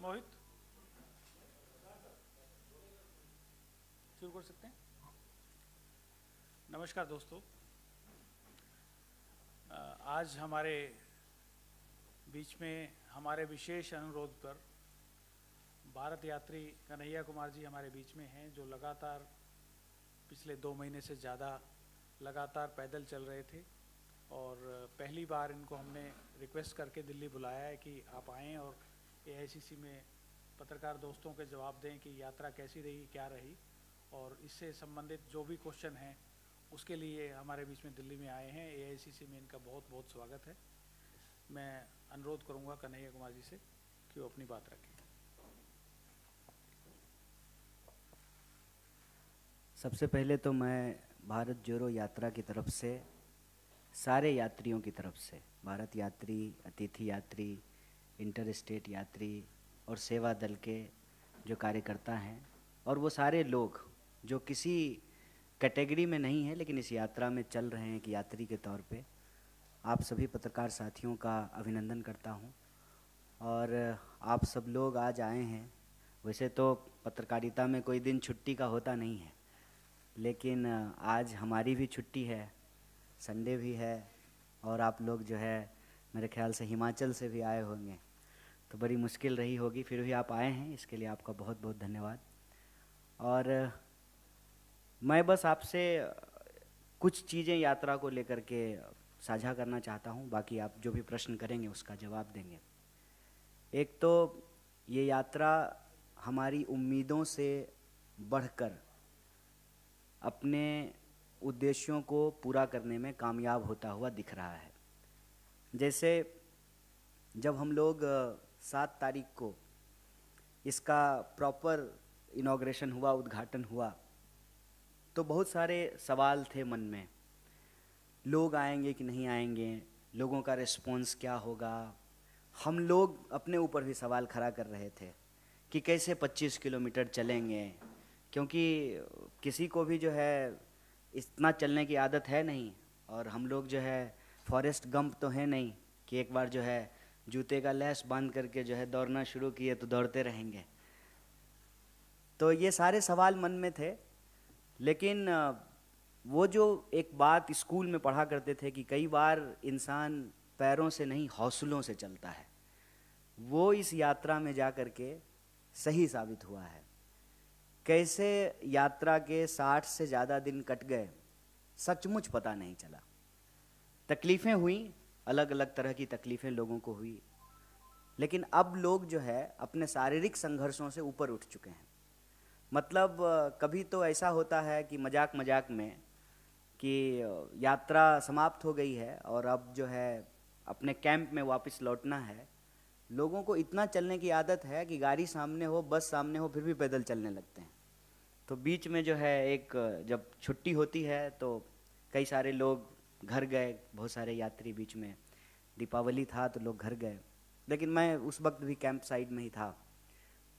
मोहित शुरू कर सकते हैं। नमस्कार दोस्तों, आज हमारे बीच में हमारे विशेष अनुरोध पर भारत यात्री कन्हैया कुमार जी हमारे बीच में हैं, जो लगातार पिछले 2 महीने से ज़्यादा लगातार पैदल चल रहे थे और पहली बार इनको हमने रिक्वेस्ट करके दिल्ली बुलाया है कि आप आएँ और एआईसीसी में पत्रकार दोस्तों के जवाब दें कि यात्रा कैसी रही, क्या रही, और इससे संबंधित जो भी क्वेश्चन हैं उसके लिए हमारे बीच में दिल्ली में आए हैं। एआईसीसी में इनका बहुत बहुत स्वागत है। मैं अनुरोध करूंगा कन्हैया कुमार जी से कि वो अपनी बात रखें। सबसे पहले तो मैं भारत जोड़ो यात्रा की तरफ से सारे यात्रियों की तरफ से, भारत यात्री, अतिथि यात्री, इंटर स्टेट यात्री और सेवा दल के जो कार्यकर्ता हैं और वो सारे लोग जो किसी कैटेगरी में नहीं है लेकिन इस यात्रा में चल रहे हैं कि यात्री के तौर पे, आप सभी पत्रकार साथियों का अभिनंदन करता हूं। और आप सब लोग आज आए हैं। वैसे तो पत्रकारिता में कोई दिन छुट्टी का होता नहीं है, लेकिन आज हमारी भी छुट्टी है, संडे भी है, और आप लोग जो है मेरे ख्याल से हिमाचल से भी आए होंगे, तो बड़ी मुश्किल रही होगी, फिर भी आप आए हैं, इसके लिए आपका बहुत बहुत धन्यवाद। और मैं बस आपसे कुछ चीज़ें यात्रा को लेकर के साझा करना चाहता हूं, बाकी आप जो भी प्रश्न करेंगे उसका जवाब देंगे। एक तो ये यात्रा हमारी उम्मीदों से बढ़कर अपने उद्देश्यों को पूरा करने में कामयाब होता हुआ दिख रहा है। जैसे जब हम लोग 7 तारीख को इसका प्रॉपर इनॉग्रेशन हुआ, उद्घाटन हुआ, तो बहुत सारे सवाल थे मन में। लोग आएंगे कि नहीं आएंगे, लोगों का रिस्पॉन्स क्या होगा। हम लोग अपने ऊपर भी सवाल खड़ा कर रहे थे कि कैसे 25 किलोमीटर चलेंगे, क्योंकि किसी को भी जो है इतना चलने की आदत है नहीं, और हम लोग जो है फॉरेस्ट गंप तो है नहीं कि एक बार जो है जूते का लैस बांध करके जो है दौड़ना शुरू किए तो दौड़ते रहेंगे। तो ये सारे सवाल मन में थे, लेकिन वो जो एक बात स्कूल में पढ़ा करते थे कि कई बार इंसान पैरों से नहीं हौसलों से चलता है, वो इस यात्रा में जा कर के सही साबित हुआ है। कैसे यात्रा के 60 से ज़्यादा दिन कट गए, सचमुच पता नहीं चला। तकलीफ़ें हुई, अलग अलग तरह की तकलीफ़ें लोगों को हुई, लेकिन अब लोग जो है अपने शारीरिक संघर्षों से ऊपर उठ चुके हैं। मतलब कभी तो ऐसा होता है कि मजाक मजाक में कि यात्रा समाप्त हो गई है और अब जो है अपने कैंप में वापस लौटना है। लोगों को इतना चलने की आदत है कि गाड़ी सामने हो, बस सामने हो, फिर भी पैदल चलने लगते हैं। तो बीच में जो है एक जब छुट्टी होती है तो कई सारे लोग घर गए, बहुत सारे यात्री बीच में, दीपावली था तो लोग घर गए, लेकिन मैं उस वक्त भी कैंप साइड में ही था।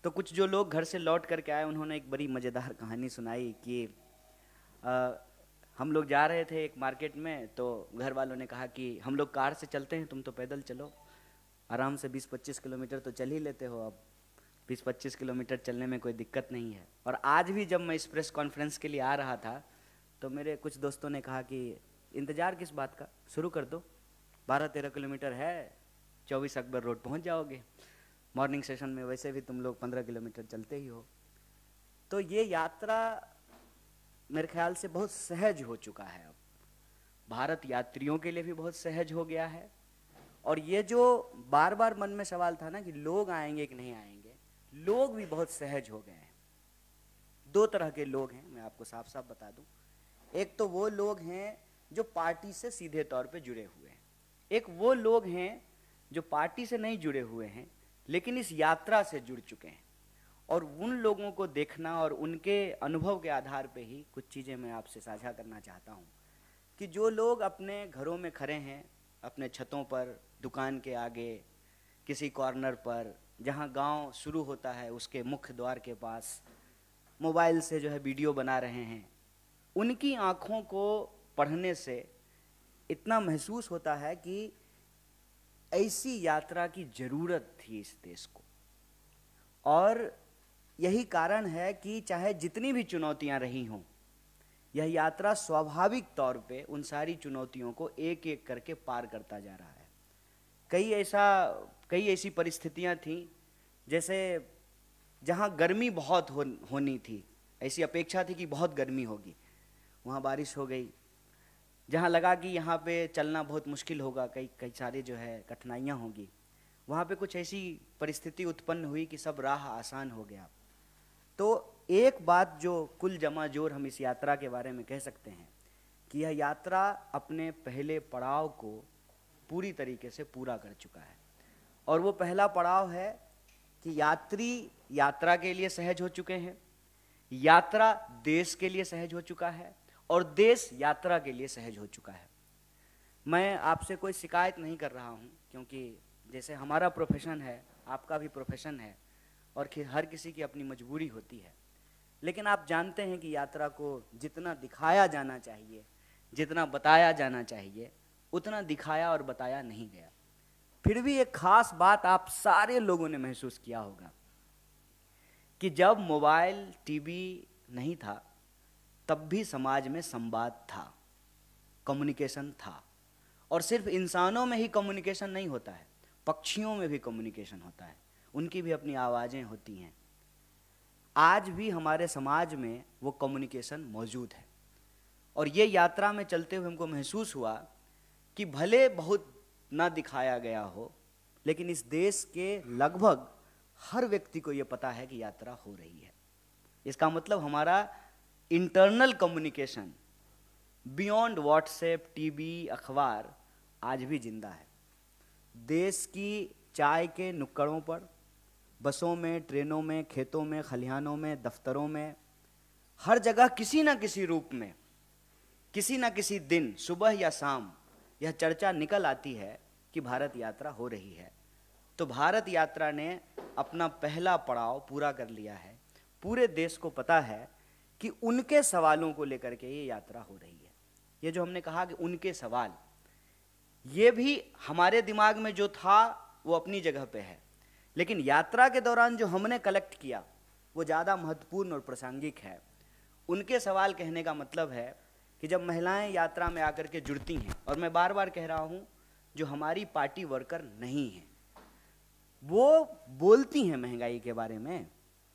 तो कुछ जो लोग घर से लौट करके आए, उन्होंने एक बड़ी मज़ेदार कहानी सुनाई कि हम लोग जा रहे थे एक मार्केट में, तो घर वालों ने कहा कि हम लोग कार से चलते हैं, तुम तो पैदल चलो, आराम से 20-25 किलोमीटर तो चल ही लेते हो, अब 20-25 किलोमीटर चलने में कोई दिक्कत नहीं है। और आज भी जब मैं इस प्रेस कॉन्फ्रेंस के लिए आ रहा था तो मेरे कुछ दोस्तों ने कहा कि इंतज़ार किस बात का, शुरू कर दो, 12-13 किलोमीटर है, 24 अकबर रोड पहुंच जाओगे। मॉर्निंग सेशन में वैसे भी तुम लोग 15 किलोमीटर चलते ही हो। तो ये यात्रा मेरे ख्याल से बहुत सहज हो चुका है, अब भारत यात्रियों के लिए भी बहुत सहज हो गया है। और ये जो बार बार मन में सवाल था ना कि लोग आएंगे कि नहीं आएंगे, लोग भी बहुत सहज हो गए हैं। 2 तरह के लोग हैं, मैं आपको साफ साफ बता दूं। एक तो वो लोग हैं जो पार्टी से सीधे तौर पे जुड़े हुए हैं, एक वो लोग हैं जो पार्टी से नहीं जुड़े हुए हैं लेकिन इस यात्रा से जुड़ चुके हैं। और उन लोगों को देखना और उनके अनुभव के आधार पे ही कुछ चीज़ें मैं आपसे साझा करना चाहता हूँ कि जो लोग अपने घरों में खड़े हैं, अपने छतों पर, दुकान के आगे, किसी कॉर्नर पर, जहाँ गांव शुरू होता है उसके मुख्य द्वार के पास, मोबाइल से जो है वीडियो बना रहे हैं, उनकी आँखों को पढ़ने से इतना महसूस होता है कि ऐसी यात्रा की ज़रूरत थी इस देश को। और यही कारण है कि चाहे जितनी भी चुनौतियां रही हों, यह यात्रा स्वाभाविक तौर पे उन सारी चुनौतियों को एक एक करके पार करता जा रहा है। कई ऐसी परिस्थितियां थीं जैसे जहां गर्मी बहुत होनी थी, ऐसी अपेक्षा थी कि बहुत गर्मी होगी, वहां बारिश हो गई। जहां लगा कि यहाँ पे चलना बहुत मुश्किल होगा, कई सारी जो है कठिनाइयाँ होंगी, वहाँ पे कुछ ऐसी परिस्थिति उत्पन्न हुई कि सब राह आसान हो गया। तो एक बात जो कुल जमा जोर हम इस यात्रा के बारे में कह सकते हैं कि यह यात्रा अपने पहले पड़ाव को पूरी तरीके से पूरा कर चुका है। और वो पहला पड़ाव है कि यात्री यात्रा के लिए सहज हो चुके हैं, यात्रा देश के लिए सहज हो चुका है और देश यात्रा के लिए सहज हो चुका है। मैं आपसे कोई शिकायत नहीं कर रहा हूँ, क्योंकि जैसे हमारा प्रोफेशन है, आपका भी प्रोफेशन है और हर किसी की अपनी मजबूरी होती है। लेकिन आप जानते हैं कि यात्रा को जितना दिखाया जाना चाहिए, जितना बताया जाना चाहिए, उतना दिखाया और बताया नहीं गया। फिर भी एक खास बात आप सारे लोगों ने महसूस किया होगा कि जब मोबाइल टीवी नहीं था तब भी समाज में संवाद था, कम्युनिकेशन था। और सिर्फ इंसानों में ही कम्युनिकेशन नहीं होता है, पक्षियों में भी कम्युनिकेशन होता है, उनकी भी अपनी आवाज़ें होती हैं। आज भी हमारे समाज में वो कम्युनिकेशन मौजूद है। और ये यात्रा में चलते हुए हमको महसूस हुआ कि भले बहुत ना दिखाया गया हो, लेकिन इस देश के लगभग हर व्यक्ति को ये पता है कि यात्रा हो रही है। इसका मतलब हमारा internal communication beyond WhatsApp, TV, अखबार आज भी जिंदा है। देश की चाय के नुक्कड़ों पर, बसों में, ट्रेनों में, खेतों में, खलिहानों में, दफ्तरों में, हर जगह किसी ना किसी रूप में, किसी ना किसी दिन, सुबह या शाम, यह चर्चा निकल आती है कि भारत यात्रा हो रही है। तो भारत यात्रा ने अपना पहला पड़ाव पूरा कर लिया है। पूरे देश को पता है कि उनके सवालों को लेकर के ये यात्रा हो रही है। ये जो हमने कहा कि उनके सवाल, ये भी हमारे दिमाग में जो था वो अपनी जगह पे है, लेकिन यात्रा के दौरान जो हमने कलेक्ट किया वो ज़्यादा महत्वपूर्ण और प्रासंगिक है। उनके सवाल कहने का मतलब है कि जब महिलाएं यात्रा में आकर के जुड़ती हैं, और मैं बार बार कह रहा हूँ जो हमारी पार्टी वर्कर नहीं हैं, वो बोलती हैं महंगाई के बारे में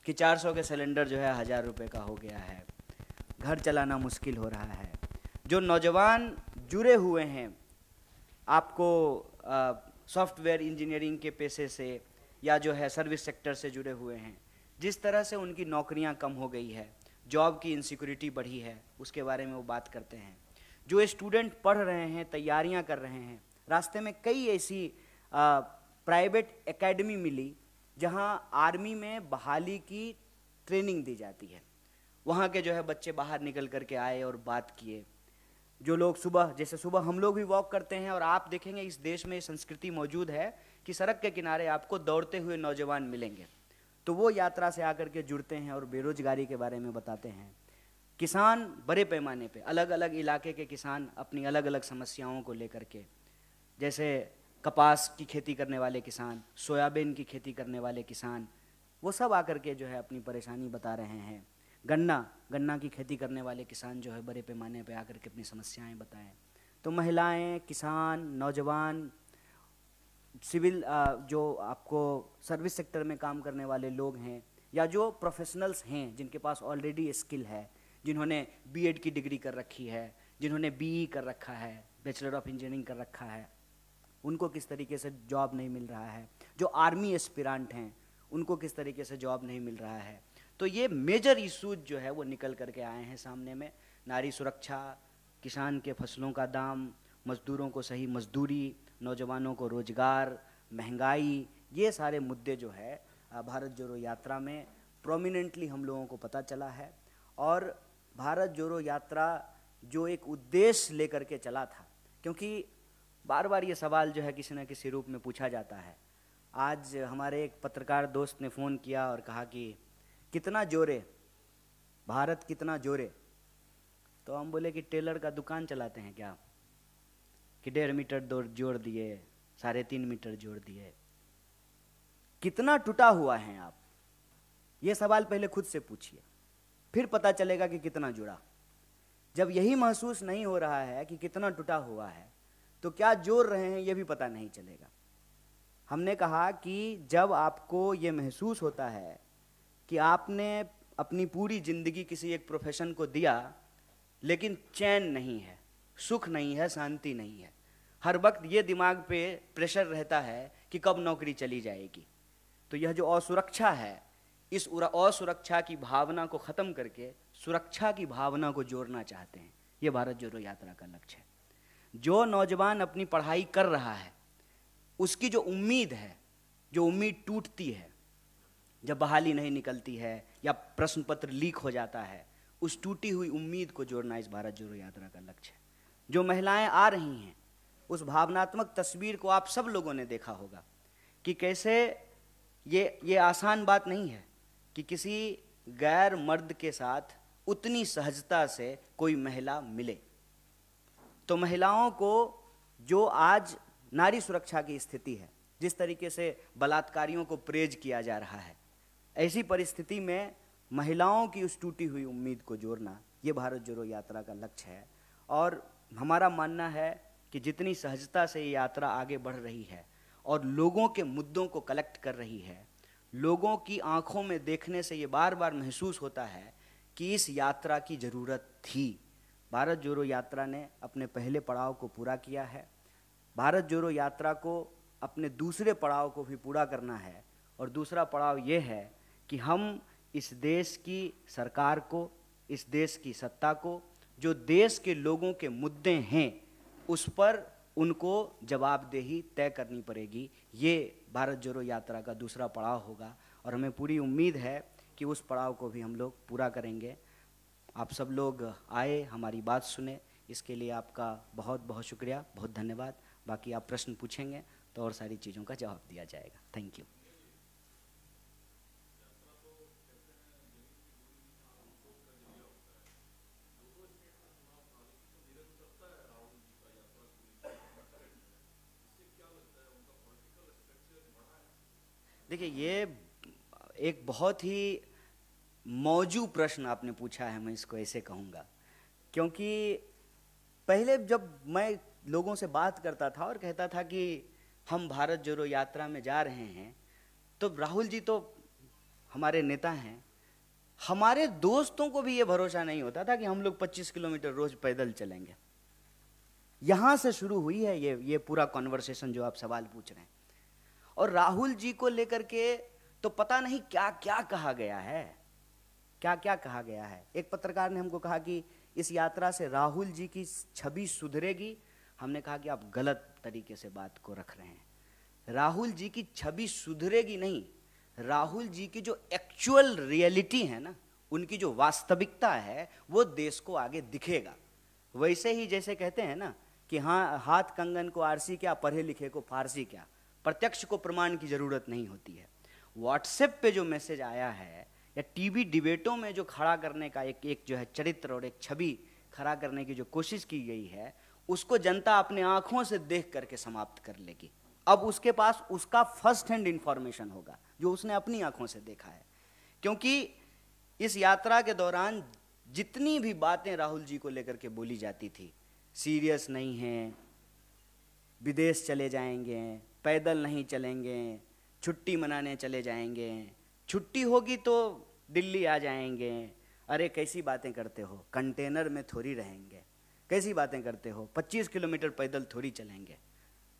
कि 400 के सिलेंडर जो है 1000 रुपये का हो गया है, घर चलाना मुश्किल हो रहा है। जो नौजवान जुड़े हुए हैं आपको सॉफ्टवेयर इंजीनियरिंग के पेशे से या जो है सर्विस सेक्टर से जुड़े हुए हैं, जिस तरह से उनकी नौकरियां कम हो गई है, जॉब की इनसिक्योरिटी बढ़ी है, उसके बारे में वो बात करते हैं। जो स्टूडेंट पढ़ रहे हैं, तैयारियां कर रहे हैं, रास्ते में कई ऐसी प्राइवेट एकेडमी मिली जहां आर्मी में बहाली की ट्रेनिंग दी जाती है। वहाँ के जो है बच्चे बाहर निकल करके आए और बात किए। जो लोग सुबह, जैसे सुबह हम लोग भी वॉक करते हैं, और आप देखेंगे इस देश में संस्कृति मौजूद है कि सड़क के किनारे आपको दौड़ते हुए नौजवान मिलेंगे, तो वो यात्रा से आकर के जुड़ते हैं और बेरोजगारी के बारे में बताते हैं। किसान बड़े पैमाने पे, अलग अलग इलाके के किसान अपनी अलग अलग समस्याओं को लेकर के, जैसे कपास की खेती करने वाले किसान, सोयाबीन की खेती करने वाले किसान, वो सब आकर के जो है अपनी परेशानी बता रहे हैं। गन्ना की खेती करने वाले किसान जो है बड़े पैमाने पे आकर के अपनी समस्याएं बताएं। तो महिलाएं, किसान, नौजवान, सिविल जो आपको सर्विस सेक्टर में काम करने वाले लोग हैं, या जो प्रोफेशनल्स हैं जिनके पास ऑलरेडी स्किल है, जिन्होंने बीएड की डिग्री कर रखी है, जिन्होंने बीई कर रखा है, बैचलर ऑफ इंजीनियरिंग कर रखा है, उनको किस तरीके से जॉब नहीं मिल रहा है। जो आर्मी एस्पिरेंट हैं उनको किस तरीके से जॉब नहीं मिल रहा है। तो ये मेजर इशूज जो है वो निकल करके आए हैं सामने में। नारी सुरक्षा, किसान के फसलों का दाम, मजदूरों को सही मजदूरी, नौजवानों को रोजगार, महंगाई, ये सारे मुद्दे जो है भारत जोड़ो यात्रा में प्रोमिनेंटली हम लोगों को पता चला है। और भारत जोड़ो यात्रा जो एक उद्देश्य लेकर के चला था, क्योंकि बार बार ये सवाल जो है किसी न किसी रूप में पूछा जाता है। आज हमारे एक पत्रकार दोस्त ने फ़ोन किया और कहा कि कितना जोरे, भारत कितना जोरे। तो हम बोले कि टेलर का दुकान चलाते हैं क्या, कि 1.5 मीटर जोड़ दिए, 3.5 मीटर जोड़ दिए। कितना टूटा हुआ है आप, ये सवाल पहले खुद से पूछिए, फिर पता चलेगा कि कितना जुड़ा। जब यही महसूस नहीं हो रहा है कि कितना टूटा हुआ है, तो क्या जोड़ रहे हैं ये भी पता नहीं चलेगा। हमने कहा कि जब आपको ये महसूस होता है कि आपने अपनी पूरी जिंदगी किसी एक प्रोफेशन को दिया, लेकिन चैन नहीं है, सुख नहीं है, शांति नहीं है, हर वक्त ये दिमाग पे प्रेशर रहता है कि कब नौकरी चली जाएगी, तो यह जो असुरक्षा है, इस असुरक्षा की भावना को खत्म करके सुरक्षा की भावना को जोड़ना चाहते हैं। ये भारत जोड़ो यात्रा का लक्ष्य है। जो नौजवान अपनी पढ़ाई कर रहा है, उसकी जो उम्मीद है, जो उम्मीद टूटती है जब बहाली नहीं निकलती है या प्रश्न पत्र लीक हो जाता है, उस टूटी हुई उम्मीद को जोड़ना इस भारत जोड़ो यात्रा का लक्ष्य है। जो महिलाएं आ रही हैं, उस भावनात्मक तस्वीर को आप सब लोगों ने देखा होगा कि कैसे ये आसान बात नहीं है कि किसी गैर मर्द के साथ उतनी सहजता से कोई महिला मिले। तो महिलाओं को जो आज नारी सुरक्षा की स्थिति है, जिस तरीके से बलात्कारियों को प्रेज किया जा रहा है, ऐसी परिस्थिति में महिलाओं की उस टूटी हुई उम्मीद को जोड़ना ये भारत जोड़ो यात्रा का लक्ष्य है। और हमारा मानना है कि जितनी सहजता से ये यात्रा आगे बढ़ रही है और लोगों के मुद्दों को कलेक्ट कर रही है, लोगों की आंखों में देखने से ये बार बार महसूस होता है कि इस यात्रा की ज़रूरत थी। भारत जोड़ो यात्रा ने अपने पहले पड़ाव को पूरा किया है। भारत जोड़ो यात्रा को अपने दूसरे पड़ाव को भी पूरा करना है, और दूसरा पड़ाव ये है कि हम इस देश की सरकार को, इस देश की सत्ता को, जो देश के लोगों के मुद्दे हैं, उस पर उनको जवाबदेही तय करनी पड़ेगी। ये भारत जोड़ो यात्रा का दूसरा पड़ाव होगा, और हमें पूरी उम्मीद है कि उस पड़ाव को भी हम लोग पूरा करेंगे। आप सब लोग आए, हमारी बात सुने, इसके लिए आपका बहुत बहुत शुक्रिया, बहुत धन्यवाद। बाकी आप प्रश्न पूछेंगे तो और सारी चीज़ों का जवाब दिया जाएगा। Thank you. देखिए, ये एक बहुत ही मौजू प्रश्न आपने पूछा है, मैं इसको ऐसे कहूँगा, क्योंकि पहले जब मैं लोगों से बात करता था और कहता था कि हम भारत जोड़ो यात्रा में जा रहे हैं, तो राहुल जी तो हमारे नेता हैं, हमारे दोस्तों को भी ये भरोसा नहीं होता था कि हम लोग 25 किलोमीटर रोज पैदल चलेंगे। यहाँ से शुरू हुई है ये पूरा कॉन्वर्सेशन जो आप सवाल पूछ रहे हैं। और राहुल जी को लेकर के तो पता नहीं क्या क्या कहा गया है, क्या क्या कहा गया है। एक पत्रकार ने हमको कहा कि इस यात्रा से राहुल जी की छवि सुधरेगी। हमने कहा कि आप गलत तरीके से बात को रख रहे हैं। राहुल जी की छवि सुधरेगी नहीं, राहुल जी की जो एक्चुअल रियलिटी है ना, उनकी जो वास्तविकता है, वो देश को आगे दिखेगा। वैसे ही जैसे कहते हैं ना कि हाँ, हाथ कंगन को आरसी क्या, पढ़े लिखे को फारसी क्या, प्रत्यक्ष को प्रमाण की जरूरत नहीं होती है। व्हाट्सएप पे जो मैसेज आया है या टीवी डिबेटों में जो खड़ा करने का एक जो है चरित्र और एक छवि खड़ा करने की जो कोशिश की गई है, उसको जनता अपने आंखों से देख करके समाप्त कर लेगी। अब उसके पास उसका फर्स्ट हैंड इंफॉर्मेशन होगा जो उसने अपनी आंखों से देखा है। क्योंकि इस यात्रा के दौरान जितनी भी बातें राहुल जी को लेकर के बोली जाती थी, सीरियस नहीं है, विदेश चले जाएंगे, पैदल नहीं चलेंगे, छुट्टी मनाने चले जाएंगे, छुट्टी होगी तो दिल्ली आ जाएंगे, अरे कैसी बातें करते हो, कंटेनर में थोड़ी रहेंगे, कैसी बातें करते हो, 25 किलोमीटर पैदल थोड़ी चलेंगे।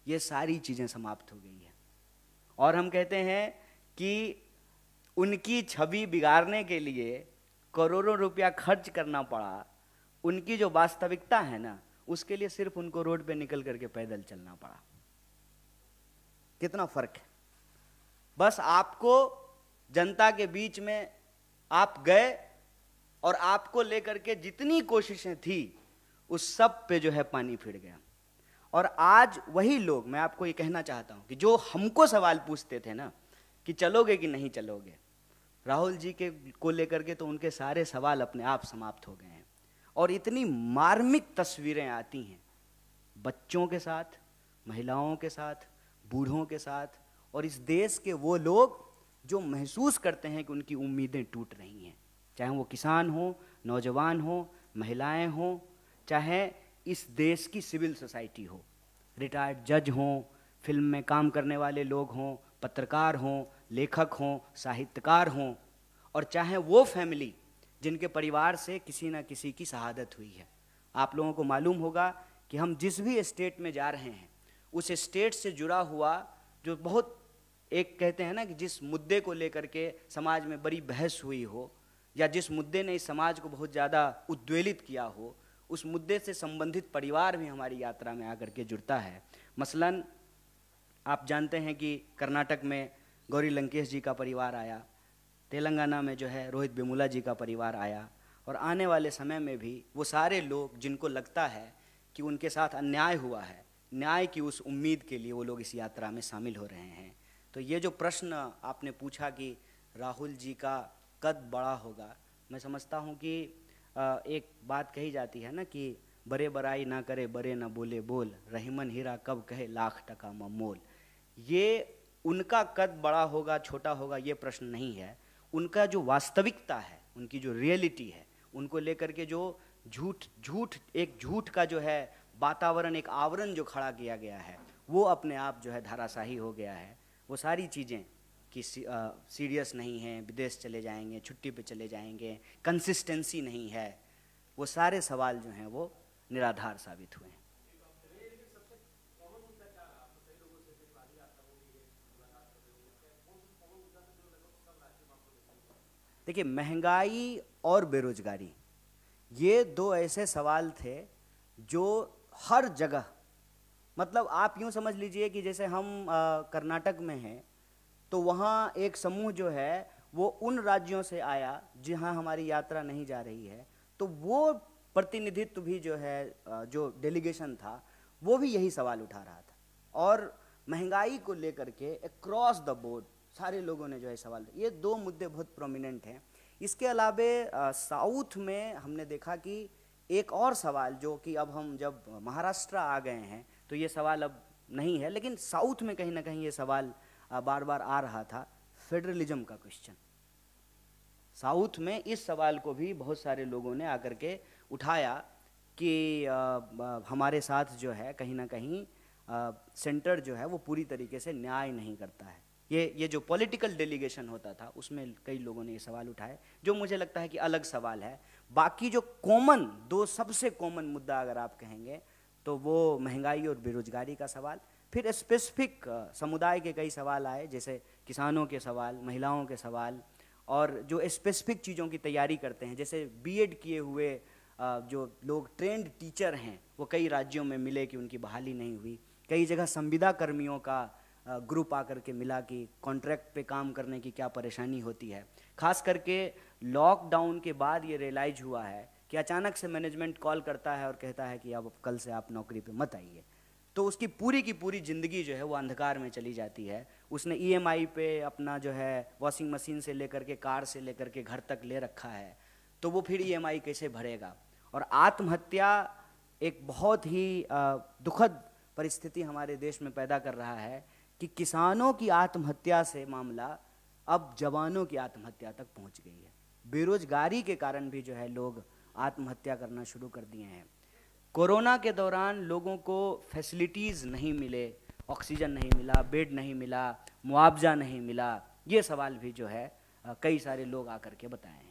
ये सारी चीज़ें समाप्त हो गई है। और हम कहते हैं कि उनकी छवि बिगाड़ने के लिए करोड़ों रुपया खर्च करना पड़ा। उनकी जो वास्तविकता है ना, उसके लिए सिर्फ उनको रोड पे निकल करके पैदल चलना पड़ा। कितना फर्क है। बस आपको जनता के बीच में आप गए और आपको लेकर के जितनी कोशिशें थी उस सब पे जो है पानी फिर गया। और आज वही लोग, मैं आपको ये कहना चाहता हूं कि जो हमको सवाल पूछते थे ना कि चलोगे कि नहीं चलोगे, राहुल जी के को लेकर के तो उनके सारे सवाल अपने आप समाप्त हो गए हैं। और इतनी मार्मिक तस्वीरें आती हैं बच्चों के साथ, महिलाओं के साथ, बूढ़ों के साथ, और इस देश के वो लोग जो महसूस करते हैं कि उनकी उम्मीदें टूट रही हैं, चाहे वो किसान हो, नौजवान हो, महिलाएं हों, चाहे इस देश की सिविल सोसाइटी हो, रिटायर्ड जज हों, फिल्म में काम करने वाले लोग हों, पत्रकार हों, लेखक हों, साहित्यकार हों, और चाहे वो फैमिली जिनके परिवार से किसी न किसी की शहादत हुई है। आप लोगों को मालूम होगा कि हम जिस भी स्टेट में जा रहे हैं उस स्टेट से जुड़ा हुआ जो बहुत, एक कहते हैं ना कि जिस मुद्दे को लेकर के समाज में बड़ी बहस हुई हो, या जिस मुद्दे ने इस समाज को बहुत ज़्यादा उद्वेलित किया हो, उस मुद्दे से संबंधित परिवार भी हमारी यात्रा में आकर के जुड़ता है। मसलन आप जानते हैं कि कर्नाटक में गौरी लंकेश जी का परिवार आया, तेलंगाना में जो है रोहित वेमुला जी का परिवार आया, और आने वाले समय में भी वो सारे लोग जिनको लगता है कि उनके साथ अन्याय हुआ है, न्याय की उस उम्मीद के लिए वो लोग इस यात्रा में शामिल हो रहे हैं। तो ये जो प्रश्न आपने पूछा कि राहुल जी का कद बड़ा होगा, मैं समझता हूँ कि एक बात कही जाती है ना कि बड़े बड़ाई ना करे बड़े ना बोले बोल, रहीमन हीरा कब कहे लाख टका मोल। ये उनका कद बड़ा होगा छोटा होगा ये प्रश्न नहीं है, उनका जो वास्तविकता है, उनकी जो रियलिटी है, उनको लेकर के जो झूठ का जो है वातावरण, एक आवरण जो खड़ा किया गया है, वो अपने आप जो है धराशाही हो गया है। वो सारी चीज़ें कि सीरियस नहीं है, विदेश चले जाएंगे, छुट्टी पे चले जाएंगे, कंसिस्टेंसी नहीं है, वो सारे सवाल जो हैं वो निराधार साबित हुए हैं। देखिए, महंगाई और बेरोजगारी ये दो ऐसे सवाल थे जो हर जगह, मतलब आप यूँ समझ लीजिए कि जैसे हम कर्नाटक में हैं तो वहाँ एक समूह जो है वो उन राज्यों से आया जहाँ हमारी यात्रा नहीं जा रही है, तो वो प्रतिनिधित्व भी जो है, जो डेलीगेशन था वो भी यही सवाल उठा रहा था। और महंगाई को लेकर के अक्रॉस द बोर्ड सारे लोगों ने जो है सवाल, ये दो मुद्दे बहुत प्रोमिनेंट हैं। इसके अलावे साउथ में हमने देखा कि एक और सवाल जो कि अब हम जब महाराष्ट्र आ गए हैं तो ये सवाल अब नहीं है, लेकिन साउथ में कहीं ना कहीं ये सवाल बार बार आ रहा था, फेडरलिज्म का क्वेश्चन। साउथ में इस सवाल को भी बहुत सारे लोगों ने आकर के उठाया कि हमारे साथ जो है कहीं ना कहीं सेंटर जो है वो पूरी तरीके से न्याय नहीं करता है। ये जो पॉलिटिकल डेलीगेशन होता था उसमें कई लोगों ने ये सवाल उठाए, जो मुझे लगता है कि अलग सवाल है। बाकी जो कॉमन, दो सबसे कॉमन मुद्दा अगर आप कहेंगे तो वो महंगाई और बेरोजगारी का सवाल, फिर स्पेसिफिक समुदाय के कई सवाल आए, जैसे किसानों के सवाल, महिलाओं के सवाल, और जो स्पेसिफिक चीज़ों की तैयारी करते हैं, जैसे बीएड किए हुए जो लोग ट्रेंड टीचर हैं वो कई राज्यों में मिले कि उनकी बहाली नहीं हुई। कई जगह संविदा कर्मियों का ग्रुप आकर के मिला कि कॉन्ट्रैक्ट पे काम करने की क्या परेशानी होती है। खास करके लॉकडाउन के बाद ये रियलाइज हुआ है कि अचानक से मैनेजमेंट कॉल करता है और कहता है कि अब कल से आप नौकरी पे मत आइए, तो उसकी पूरी की पूरी ज़िंदगी जो है वो अंधकार में चली जाती है। उसने ईएमआई पे अपना जो है वॉशिंग मशीन से लेकर के कार से लेकर के घर तक ले रखा है, तो वो फिर ईएमआई कैसे भरेगा। और आत्महत्या एक बहुत ही दुखद परिस्थिति हमारे देश में पैदा कर रहा है कि किसानों की आत्महत्या से मामला अब जवानों की आत्महत्या तक पहुंच गई है। बेरोजगारी के कारण भी जो है लोग आत्महत्या करना शुरू कर दिए हैं। कोरोना के दौरान लोगों को फैसिलिटीज़ नहीं मिले, ऑक्सीजन नहीं मिला, बेड नहीं मिला, मुआवजा नहीं मिला, ये सवाल भी जो है कई सारे लोग आकर के बताए हैं।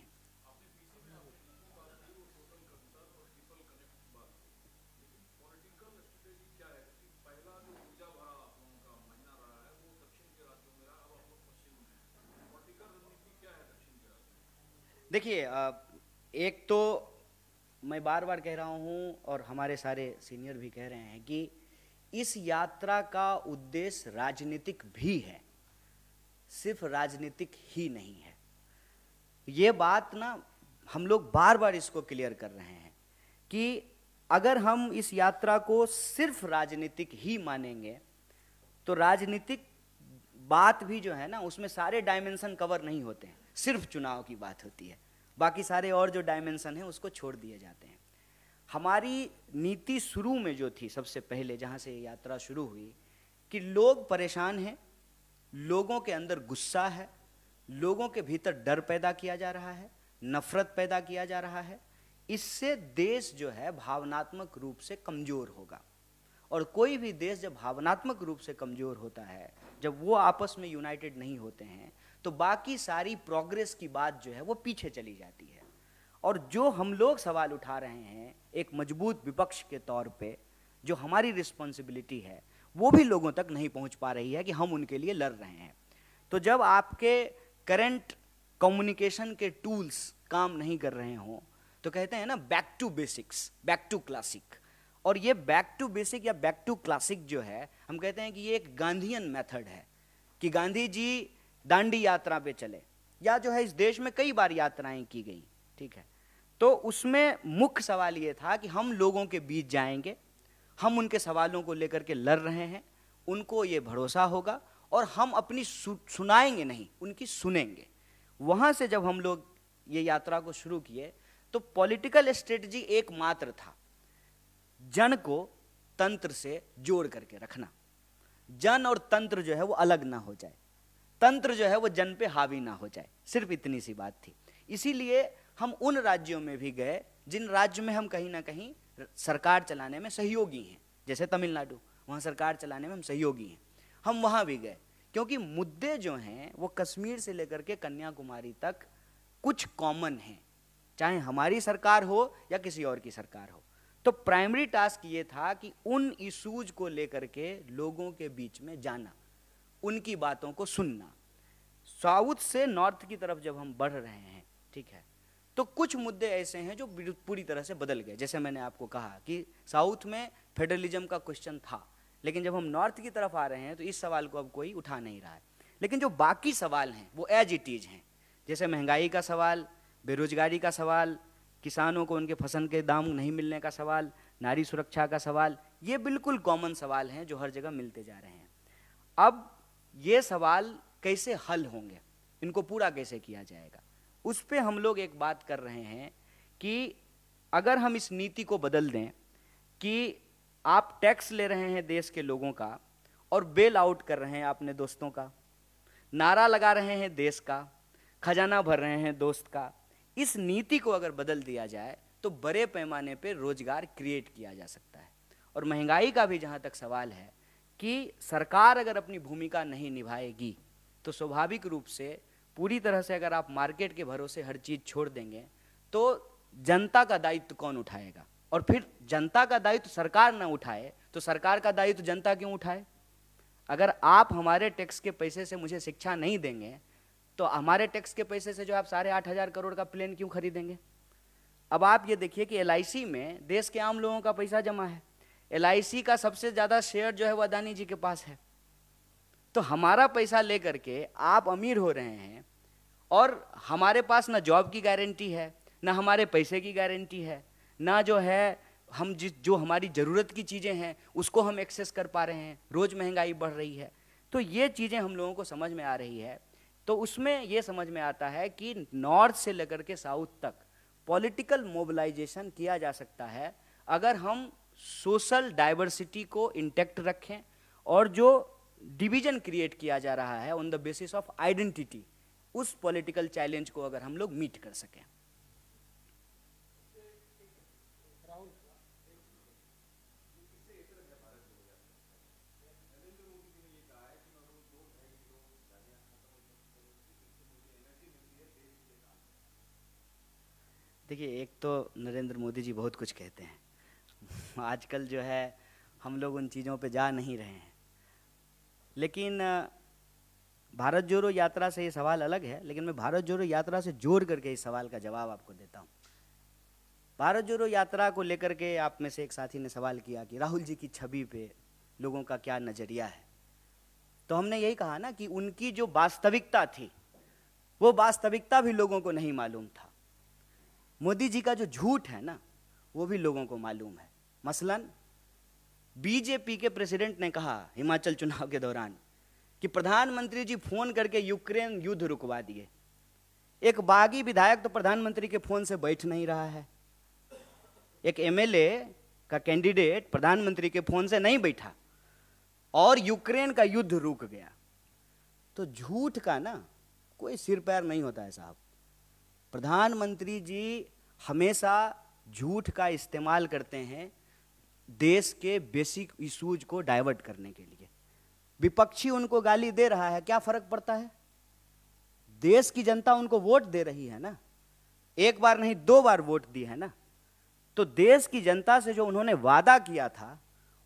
देखिए, एक तो मैं बार बार कह रहा हूँ और हमारे सारे सीनियर भी कह रहे हैं कि इस यात्रा का उद्देश्य राजनीतिक भी है, सिर्फ राजनीतिक ही नहीं है। ये बात ना हम लोग बार बार इसको क्लियर कर रहे हैं कि अगर हम इस यात्रा को सिर्फ राजनीतिक ही मानेंगे तो राजनीतिक बात भी जो है ना उसमें सारे डायमेंशन कवर नहीं होते हैं, सिर्फ चुनाव की बात होती है, बाकी सारे और जो डायमेंशन हैं उसको छोड़ दिए जाते हैं। हमारी नीति शुरू में जो थी, सबसे पहले जहाँ से यात्रा शुरू हुई, कि लोग परेशान हैं, लोगों के अंदर गुस्सा है, लोगों के भीतर डर पैदा किया जा रहा है, नफरत पैदा किया जा रहा है। इससे देश जो है भावनात्मक रूप से कमजोर होगा, और कोई भी देश जब भावनात्मक रूप से कमजोर होता है, जब वो आपस में यूनाइटेड नहीं होते हैं, तो बाकी सारी प्रोग्रेस की बात जो है वो पीछे चली जाती है। और जो हम लोग सवाल उठा रहे हैं एक मजबूत विपक्ष के तौर पे, जो हमारी रिस्पॉन्सिबिलिटी है, वो भी लोगों तक नहीं पहुंच पा रही है कि हम उनके लिए लड़ रहे हैं। तो जब आपके करंट कम्युनिकेशन के टूल्स काम नहीं कर रहे हों, तो कहते हैं ना back to basics, back to classic. और ये बैक टू बेसिक या बैक टू क्लासिक जो है, हम कहते हैं कि ये एक गांधीयन मेथड है कि गांधी जी दांडी यात्रा पे चले, या जो है इस देश में कई बार यात्राएं की गई, ठीक है। तो उसमें मुख्य सवाल ये था कि हम लोगों के बीच जाएंगे, हम उनके सवालों को लेकर के लड़ रहे हैं, उनको ये भरोसा होगा, और हम अपनी सुनाएंगे नहीं, उनकी सुनेंगे। वहां से जब हम लोग ये यात्रा को शुरू किए, तो पॉलिटिकल स्ट्रेटजी एकमात्र था, जन को तंत्र से जोड़ करके रखना। जन और तंत्र जो है वो अलग ना हो जाए, तंत्र जो है वो जन पे हावी ना हो जाए, सिर्फ इतनी सी बात थी। इसीलिए हम उन राज्यों में भी गए जिन राज्यों में हम कहीं ना कहीं सरकार चलाने में सहयोगी हैं, जैसे तमिलनाडु, वहाँ सरकार चलाने में हम सहयोगी हैं, हम वहाँ भी गए, क्योंकि मुद्दे जो हैं वो कश्मीर से लेकर के कन्याकुमारी तक कुछ कॉमन हैं, चाहे हमारी सरकार हो या किसी और की सरकार हो। तो प्राइमरी टास्क ये था कि उन इशूज को लेकर के लोगों के बीच में जाना, उनकी बातों को सुनना। साउथ से नॉर्थ की तरफ जब हम बढ़ रहे हैं, ठीक है, तो कुछ मुद्दे ऐसे हैं जो पूरी तरह से बदल गए। जैसे मैंने आपको कहा कि साउथ में फेडरलिज्म का क्वेश्चन था, लेकिन जब हम नॉर्थ की तरफ आ रहे हैं तो इस सवाल को अब कोई उठा नहीं रहा है। लेकिन जो बाकी सवाल हैं वो एज इट इज हैं, जैसे महंगाई का सवाल, बेरोजगारी का सवाल, किसानों को उनके फसल के दाम नहीं मिलने का सवाल, नारी सुरक्षा का सवाल, ये बिल्कुल कॉमन सवाल हैं जो हर जगह मिलते जा रहे हैं। अब ये सवाल कैसे हल होंगे, इनको पूरा कैसे किया जाएगा, उस पे हम लोग एक बात कर रहे हैं कि अगर हम इस नीति को बदल दें कि आप टैक्स ले रहे हैं देश के लोगों का और बेल आउट कर रहे हैं अपने दोस्तों का, नारा लगा रहे हैं देश का, खजाना भर रहे हैं दोस्त का, इस नीति को अगर बदल दिया जाए तो बड़े पैमाने पे रोजगार क्रिएट किया जा सकता है। और महंगाई का भी जहाँ तक सवाल है कि सरकार अगर अपनी भूमिका नहीं निभाएगी तो स्वाभाविक रूप से पूरी तरह से अगर आप मार्केट के भरोसे हर चीज़ छोड़ देंगे तो जनता का दायित्व कौन उठाएगा, और फिर जनता का दायित्व सरकार ना उठाए तो सरकार का दायित्व जनता क्यों उठाए। अगर आप हमारे टैक्स के पैसे से मुझे शिक्षा नहीं देंगे तो हमारे टैक्स के पैसे से जो आप 8,500 करोड़ का प्लेन क्यों खरीदेंगे। अब आप ये देखिए कि LIC में देश के आम लोगों का पैसा जमा है, LIC का सबसे ज़्यादा शेयर जो है वो अदानी जी के पास है। तो हमारा पैसा लेकर के आप अमीर हो रहे हैं और हमारे पास ना जॉब की गारंटी है, ना हमारे पैसे की गारंटी है, ना जो है हम जो हमारी ज़रूरत की चीज़ें हैं उसको हम एक्सेस कर पा रहे हैं। रोज़ महंगाई बढ़ रही है, तो ये चीज़ें हम लोगों को समझ में आ रही है। तो उसमें ये समझ में आता है कि नॉर्थ से लेकर के साउथ तक पॉलिटिकल मोबिलाइजेशन किया जा सकता है अगर हम सोशल डाइवर्सिटी को इंटैक्ट रखें, और जो डिवीजन क्रिएट किया जा रहा है on the basis of identity, उस पॉलिटिकल चैलेंज को अगर हम लोग मीट कर सकें। देखिए, एक तो नरेंद्र मोदी जी बहुत कुछ कहते हैं आजकल जो है हम लोग उन चीज़ों पे जा नहीं रहे हैं, लेकिन भारत जोड़ो यात्रा से ये सवाल अलग है। लेकिन मैं भारत जोड़ो यात्रा से जोड़ करके इस सवाल का जवाब आपको देता हूँ। भारत जोड़ो यात्रा को लेकर के आप में से एक साथी ने सवाल किया कि राहुल जी की छवि पे लोगों का क्या नज़रिया है। तो हमने यही कहा ना कि उनकी जो वास्तविकता थी वो वास्तविकता भी लोगों को नहीं मालूम था। मोदी जी का जो झूठ है ना वो भी लोगों को मालूम है। मसलन बीजेपी के प्रेसिडेंट ने कहा हिमाचल चुनाव के दौरान कि प्रधानमंत्री जी फोन करके यूक्रेन युद्ध रुकवा दिए। एक बागी विधायक तो प्रधानमंत्री के फोन से बैठ नहीं रहा है, एक MLA का कैंडिडेट प्रधानमंत्री के फोन से नहीं बैठा और यूक्रेन का युद्ध रुक गया। तो झूठ का ना कोई सिर पैर नहीं होता है साहब। प्रधानमंत्री जी हमेशा झूठ का इस्तेमाल करते हैं देश के बेसिक इश्यूज को डाइवर्ट करने के लिए। विपक्षी उनको गाली दे रहा है, क्या फर्क पड़ता है? देश की जनता उनको वोट दे रही है ना, एक बार नहीं 2 बार वोट दी है ना। तो देश की जनता से जो उन्होंने वादा किया था,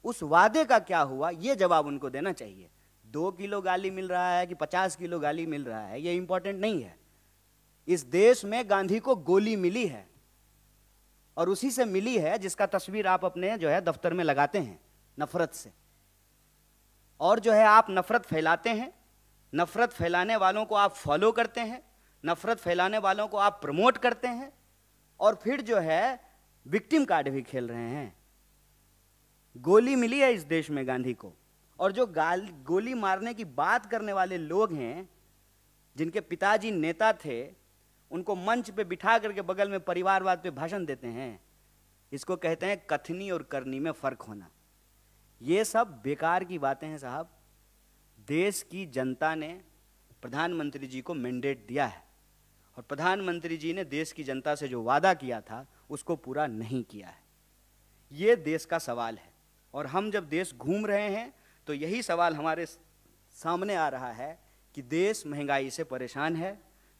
उस वादे का क्या हुआ, ये जवाब उनको देना चाहिए। 2 किलो गाली मिल रहा है कि 50 किलो गाली मिल रहा है, ये इंपॉर्टेंट नहीं है। इस देश में गांधी को गोली मिली है, और उसी से मिली है जिसका तस्वीर आप अपने जो है दफ्तर में लगाते हैं, नफरत से। और जो है आप नफरत फैलाते हैं, नफरत फैलाने वालों को आप फॉलो करते हैं, नफरत फैलाने वालों को आप प्रमोट करते हैं, और फिर जो है विक्टिम कार्ड भी खेल रहे हैं। गोली मिली है इस देश में गांधी को, और जो गोली मारने की बात करने वाले लोग हैं, जिनके पिताजी नेता थे, उनको मंच पे बिठा करके बगल में परिवारवाद पे भाषण देते हैं। इसको कहते हैं कथनी और करनी में फर्क होना। ये सब बेकार की बातें हैं साहब। देश की जनता ने प्रधानमंत्री जी को मैंडेट दिया है, और प्रधानमंत्री जी ने देश की जनता से जो वादा किया था उसको पूरा नहीं किया है। ये देश का सवाल है, और हम जब देश घूम रहे हैं तो यही सवाल हमारे सामने आ रहा है कि देश महंगाई से परेशान है,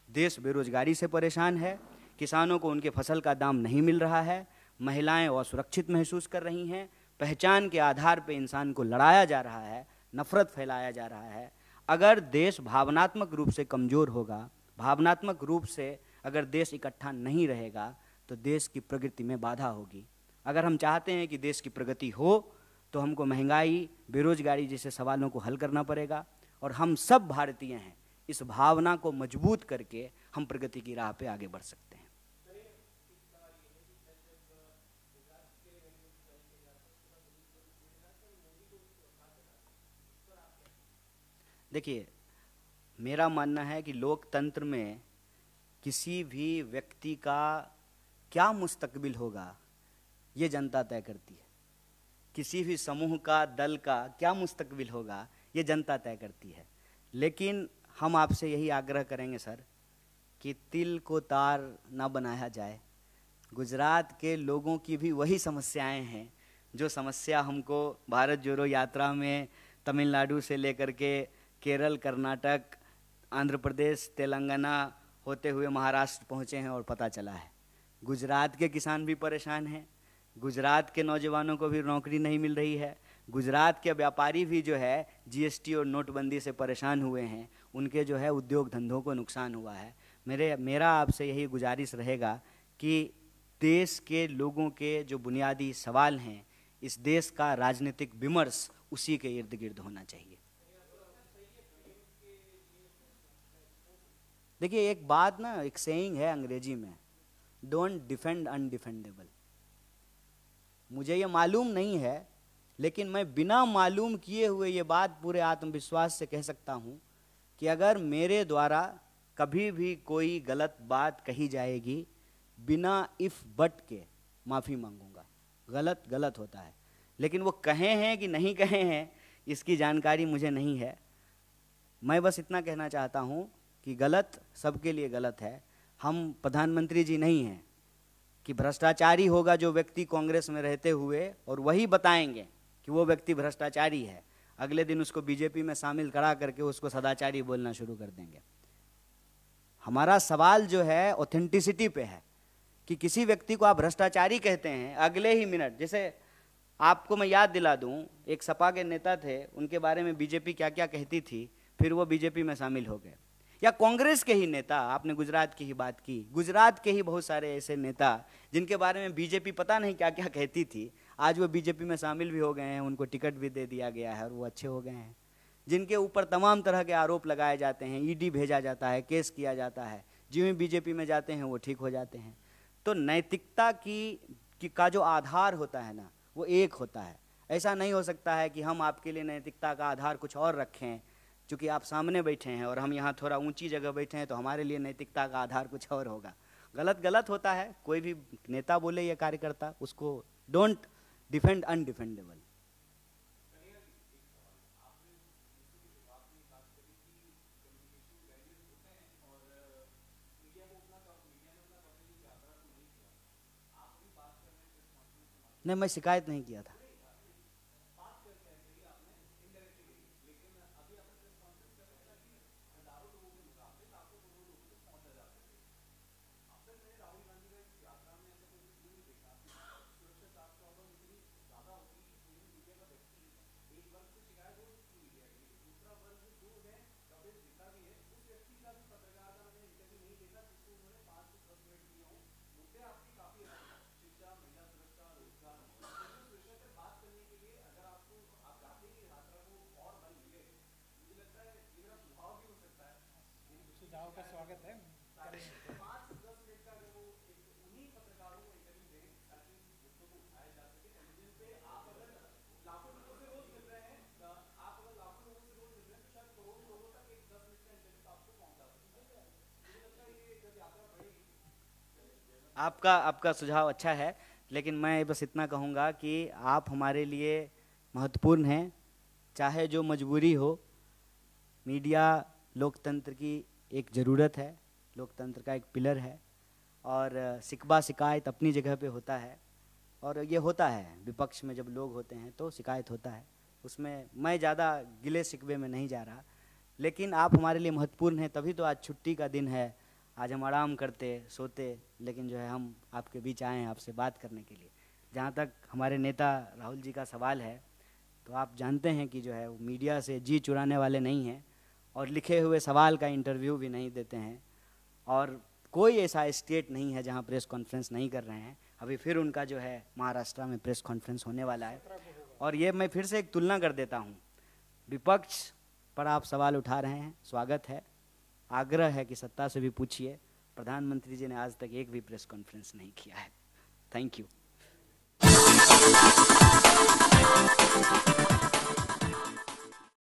देश बेरोजगारी से परेशान है, किसानों को उनके फसल का दाम नहीं मिल रहा है, महिलाएं असुरक्षित महसूस कर रही हैं, पहचान के आधार पर इंसान को लड़ाया जा रहा है, नफरत फैलाया जा रहा है। अगर देश भावनात्मक रूप से कमज़ोर होगा, भावनात्मक रूप से अगर देश इकट्ठा नहीं रहेगा, तो देश की प्रगति में बाधा होगी। अगर हम चाहते हैं कि देश की प्रगति हो, तो हमको महंगाई, बेरोजगारी जैसे सवालों को हल करना पड़ेगा, और हम सब भारतीय हैं, इस भावना को मजबूत करके हम प्रगति की राह पे आगे बढ़ सकते हैं। देखिए, मेरा मानना है कि लोकतंत्र में किसी भी व्यक्ति का क्या मुस्तकबिल होगा, ये जनता तय करती है। किसी भी समूह का, दल का क्या मुस्तकबिल होगा, ये जनता तय करती है। लेकिन हम आपसे यही आग्रह करेंगे सर कि तिल को तार ना बनाया जाए। गुजरात के लोगों की भी वही समस्याएं हैं जो समस्या हमको भारत जोड़ो यात्रा में तमिलनाडु से लेकर के केरल, कर्नाटक, आंध्र प्रदेश, तेलंगाना होते हुए महाराष्ट्र पहुँचे हैं और पता चला है। गुजरात के किसान भी परेशान हैं, गुजरात के नौजवानों को भी नौकरी नहीं मिल रही है, गुजरात के व्यापारी भी जो है जीएसटी और नोटबंदी से परेशान हुए हैं, उनके जो है उद्योग धंधों को नुकसान हुआ है। मेरा आपसे यही गुजारिश रहेगा कि देश के लोगों के जो बुनियादी सवाल हैं, इस देश का राजनीतिक विमर्श उसी के इर्द गिर्द होना चाहिए। देखिए, एक बात ना, एक सेइंग है अंग्रेजी में, डोंट डिफेंड अनडिफेंडेबल। मुझे ये मालूम नहीं है, लेकिन मैं बिना मालूम किए हुए ये बात पूरे आत्मविश्वास से कह सकता हूँ कि अगर मेरे द्वारा कभी भी कोई गलत बात कही जाएगी, बिना इफ बट के माफ़ी मांगूंगा। गलत गलत होता है, लेकिन वो कहे हैं कि नहीं कहे हैं इसकी जानकारी मुझे नहीं है। मैं बस इतना कहना चाहता हूँ कि गलत सबके लिए गलत है। हम प्रधानमंत्री जी नहीं हैं कि भ्रष्टाचारी होगा जो व्यक्ति कांग्रेस में रहते हुए, और वही बताएंगे कि वो व्यक्ति भ्रष्टाचारी है, अगले दिन उसको बीजेपी में शामिल करा करके उसको सदाचारी बोलना शुरू कर देंगे। हमारा सवाल जो है ऑथेंटिसिटी पे है कि किसी व्यक्ति को आप भ्रष्टाचारी कहते हैं, अगले ही मिनट, जैसे आपको मैं याद दिला दूं, एक सपा के नेता थे, उनके बारे में बीजेपी क्या क्या कहती थी, फिर वो बीजेपी में शामिल हो गए। या कांग्रेस के ही नेता, आपने गुजरात की ही बात की, गुजरात के ही बहुत सारे ऐसे नेता जिनके बारे में बीजेपी पता नहीं क्या क्या कहती थी, आज वो बीजेपी में शामिल भी हो गए हैं, उनको टिकट भी दे दिया गया है और वो अच्छे हो गए हैं। जिनके ऊपर तमाम तरह के आरोप लगाए जाते हैं, ईडी भेजा जाता है, केस किया जाता है, जिन्हें बीजेपी में जाते हैं वो ठीक हो जाते हैं। तो नैतिकता का जो आधार होता है ना, वो एक होता है। ऐसा नहीं हो सकता है कि हम आपके लिए नैतिकता का आधार कुछ और रखें, चूँकि आप सामने बैठे हैं और हम यहाँ थोड़ा ऊंची जगह बैठे हैं, तो हमारे लिए नैतिकता का आधार कुछ और होगा। गलत गलत होता है, कोई भी नेता बोले या कार्यकर्ता, उसको डोंट डिफेंड अनडिफेंडेबल। नहीं, मैं शिकायत नहीं किया था। सुझाव का स्वागत है, करेंगे। आपका आपका सुझाव अच्छा है, लेकिन मैं बस इतना कहूँगा कि आप हमारे लिए महत्वपूर्ण हैं, चाहे जो मजबूरी हो। मीडिया लोकतंत्र की एक ज़रूरत है, लोकतंत्र का एक पिलर है, और शिकवा शिकायत अपनी जगह पे होता है, और ये होता है विपक्ष में जब लोग होते हैं तो शिकायत होता है, उसमें मैं ज़्यादा गिले शिकवे में नहीं जा रहा। लेकिन आप हमारे लिए महत्वपूर्ण हैं, तभी तो आज छुट्टी का दिन है, आज हम आराम करते सोते, लेकिन जो है हम आपके बीच आए हैं आपसे बात करने के लिए। जहाँ तक हमारे नेता राहुल जी का सवाल है, तो आप जानते हैं कि जो है वो मीडिया से जी चुराने वाले नहीं हैं, और लिखे हुए सवाल का इंटरव्यू भी नहीं देते हैं, और कोई ऐसा स्टेट नहीं है जहाँ प्रेस कॉन्फ्रेंस नहीं कर रहे हैं। अभी फिर उनका जो है महाराष्ट्र में प्रेस कॉन्फ्रेंस होने वाला है। और ये मैं फिर से एक तुलना कर देता हूँ, विपक्ष पर आप सवाल उठा रहे हैं, स्वागत है, आग्रह है कि सत्ता से भी पूछिए। प्रधानमंत्री जी ने आज तक एक भी प्रेस कॉन्फ्रेंस नहीं किया है। Thank you.